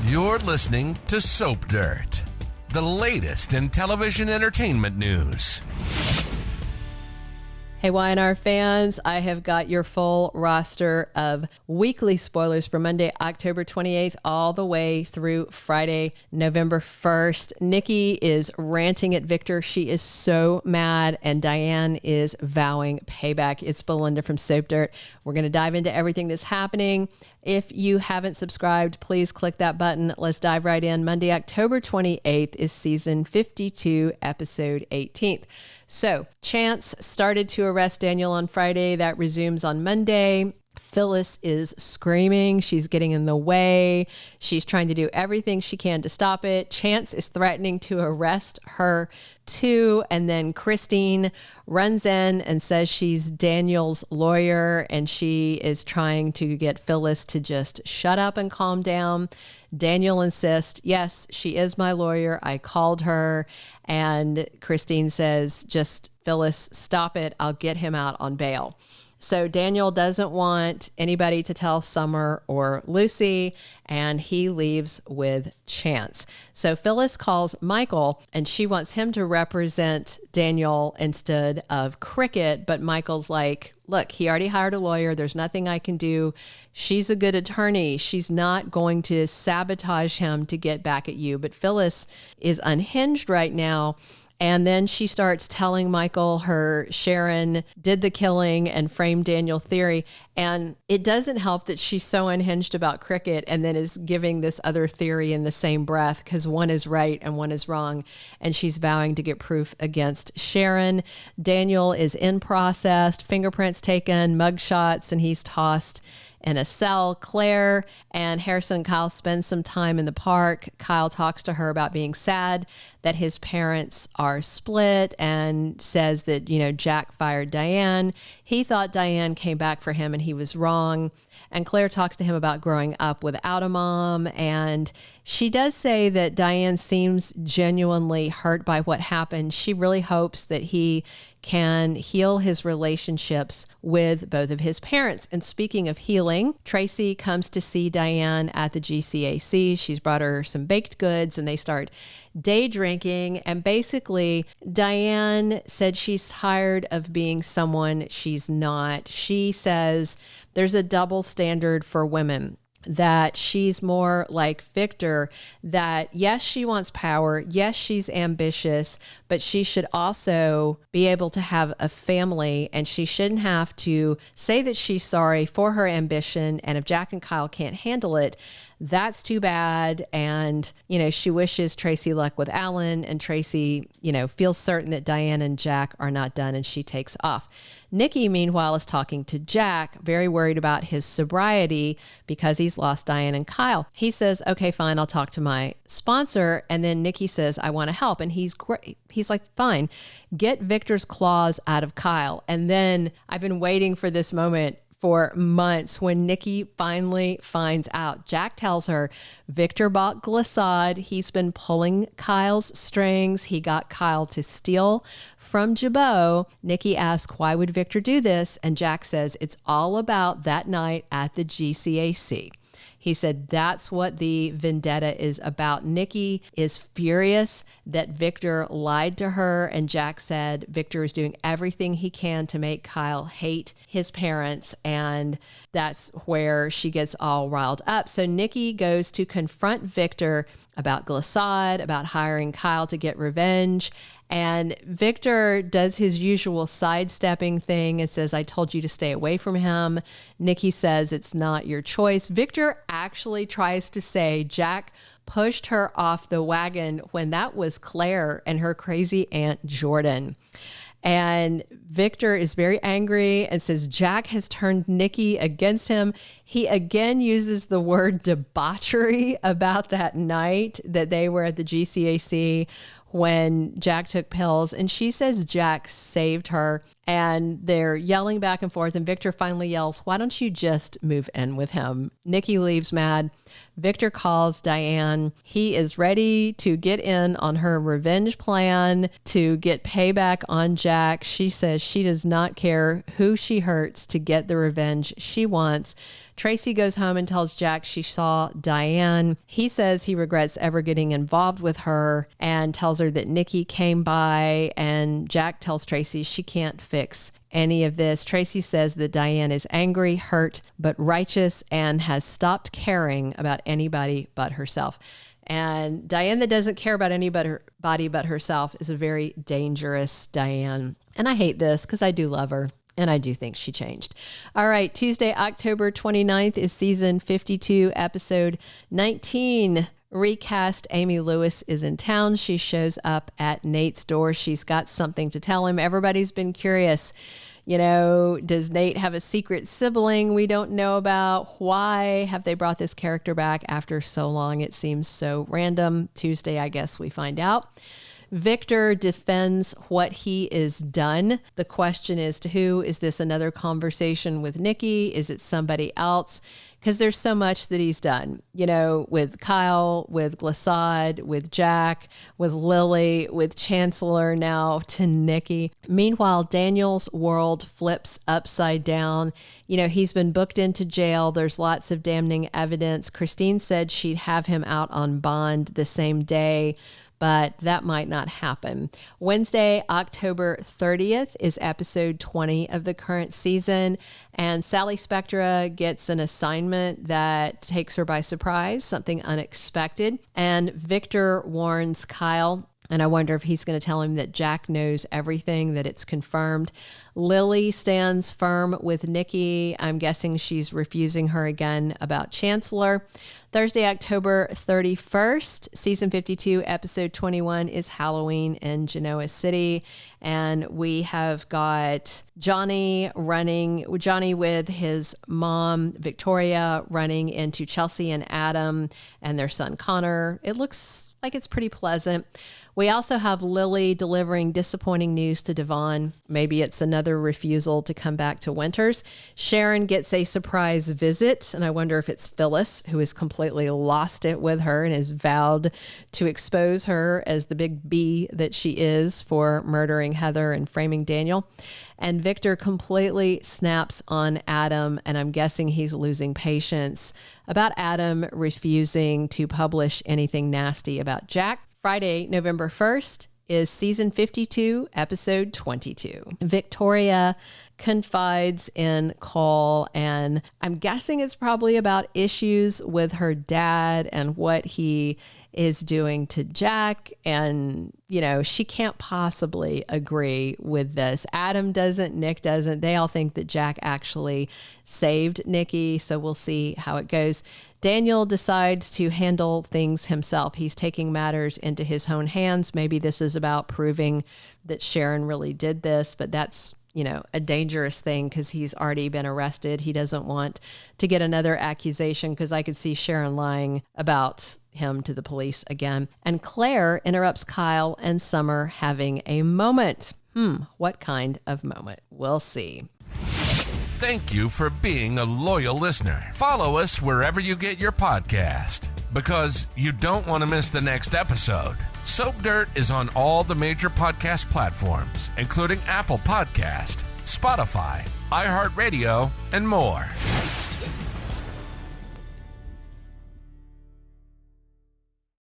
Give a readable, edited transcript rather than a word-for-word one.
You're listening to Soap Dirt, the latest in television entertainment news. Hey, YNR fans, I have got your full roster of weekly spoilers for Monday, October 28th, all the way through Friday, November 1st. Nikki is ranting at Victor. She is so mad, and Diane is vowing payback. It's Belinda from Soap Dirt. We're going to dive into everything that's happening. If you haven't subscribed, please click that button. Let's dive right in. Monday, October 28th is season 52, episode 18th. So Chance started to arrest Daniel on Friday. That resumes on Monday. Phyllis is screaming. She's getting in the way. She's trying to do everything she can to stop it. Chance is threatening to arrest her too. And then Christine runs in and says she's Daniel's lawyer, and she is trying to get Phyllis to just shut up and calm down. Daniel insists, yes, she is my lawyer. I called her. And Christine says, just Phyllis, stop it. I'll get him out on bail. So Daniel doesn't want anybody to tell Summer or Lucy, and he leaves with Chance. So Phyllis calls Michael, and she wants him to represent Daniel instead of Cricket. But Michael's like, look, he already hired a lawyer. There's nothing I can do. She's a good attorney. She's not going to sabotage him to get back at you. But Phyllis is unhinged right now. And then she starts telling Michael her Sharon did the killing and framed Daniel theory. And it doesn't help that she's so unhinged about Cricket and then is giving this other theory in the same breath, because one is right and one is wrong. And she's vowing to get proof against Sharon. Daniel is in processed, fingerprints taken, mugshots, and he's tossed in a cell. Claire and Harrison and Kyle spend some time in the park. Kyle talks to her about being sad that his parents are split and says that, Jack fired Diane. He thought Diane came back for him and he was wrong. And Claire talks to him about growing up without a mom. And she does say that Diane seems genuinely hurt by what happened. She really hopes that he can heal his relationships with both of his parents. And speaking of healing, Traci comes to see Diane at the GCAC. She's brought her some baked goods, and they start day drinking. And basically, Diane said she's tired of being someone she's not. She says there's a double standard for women, that she's more like Victor, that yes, she wants power. Yes, she's ambitious, but she should also be able to have a family, and she shouldn't have to say that she's sorry for her ambition. And if Jack and Kyle can't handle it, that's too bad. And, she wishes Traci luck with Alan, and Traci, feels certain that Diane and Jack are not done, and she takes off. Nikki, meanwhile, is talking to Jack, very worried about his sobriety because he's lost Diane and Kyle. He says, okay, fine, I'll talk to my sponsor. And then Nikki says, I want to help. And he's great. He's like, fine, get Victor's claws out of Kyle. And then I've been waiting for this moment for months when Nikki finally finds out. Jack tells her Victor bought Glissade. He's been pulling Kyle's strings. He got Kyle to steal from Jabot. Nikki asks, why would Victor do this? And Jack says, it's all about that night at the GCAC. He said that's what the vendetta is about. Nikki is furious that Victor lied to her, and Jack said Victor is doing everything he can to make Kyle hate his parents, and that's where she gets all riled up. So Nikki goes to confront Victor about Glissade, about hiring Kyle to get revenge. And Victor does his usual sidestepping thing and says, I told you to stay away from him. Nikki says it's not your choice. Victor actually tries to say Jack pushed her off the wagon when that was Claire and her crazy Aunt Jordan. And Victor is very angry and says Jack has turned Nikki against him. He again uses the word debauchery about that night that they were at the GCAC when Jack took pills. And she says Jack saved her. And they're yelling back and forth. And Victor finally yells, why don't you just move in with him? Nikki leaves mad. Victor calls Diane. He is ready to get in on her revenge plan to get payback on Jack. She says she does not care who she hurts to get the revenge she wants. Traci goes home and tells Jack she saw Diane. He says he regrets ever getting involved with her and tells her that Nikki came by, and Jack tells Traci she can't fix any of this. Traci says that Diane is angry, hurt, but righteous and has stopped caring about anybody but herself. And Diane that doesn't care about anybody but herself is a very dangerous Diane. And I hate this because I do love her. And I do think she changed. All right, Tuesday, October 29th is season 52, episode 19. Recast Amy Lewis is in town. She shows up at Nate's door. She's got something to tell him. Everybody's been curious. You know, does Nate have a secret sibling we don't know about? Why have they brought this character back after so long? It seems so random. Tuesday, I guess we find out. Victor defends what he is done. The question is to who? Is this another conversation with Nikki? Is it somebody else? Because there's so much that he's done, you know, with Kyle, with Glissade, with Jack, with Lily, with Chancellor, now to Nikki. Meanwhile, Daniel's world flips upside down. You know, he's been booked into jail. There's lots of damning evidence. Christine said she'd have him out on bond the same day, but that might not happen. Wednesday, October 30th is episode 20 of the current season, and Sally Spectra gets an assignment that takes her by surprise, something unexpected, and Victor warns Kyle, and I wonder if he's going to tell him that Jack knows everything, that it's confirmed. Lily stands firm with Nikki. I'm guessing she's refusing her again about Chancellor. Thursday, October 31st, season 52, episode 21 is Halloween in Genoa City. And we have got Johnny with his mom, Victoria, running into Chelsea and Adam and their son, Connor. It looks like it's pretty pleasant. We also have Lily delivering disappointing news to Devon. Maybe it's another refusal to come back to Winters. Sharon gets a surprise visit, and I wonder if it's Phyllis, who has completely lost it with her and has vowed to expose her as the big B that she is for murdering Heather and framing Daniel. And Victor completely snaps on Adam, and I'm guessing he's losing patience about Adam refusing to publish anything nasty about Jack. Friday, November 1st is season 52, episode 22. Victoria confides in Cole, and I'm guessing it's probably about issues with her dad and what he is doing to Jack. And, you know, she can't possibly agree with this. Adam doesn't, Nick doesn't. They all think that Jack actually saved Nikki. So we'll see how it goes. Daniel decides to handle things himself. He's taking matters into his own hands. Maybe this is about proving that Sharon really did this, but that's, you know, a dangerous thing because he's already been arrested. He doesn't want to get another accusation because I could see Sharon lying about him to the police again. And Claire interrupts Kyle and Summer having a moment. What kind of moment? We'll see. Thank you for being a loyal listener. Follow us wherever you get your podcast because you don't want to miss the next episode. Soap Dirt is on all the major podcast platforms, including Apple Podcast, Spotify, iHeartRadio, and more.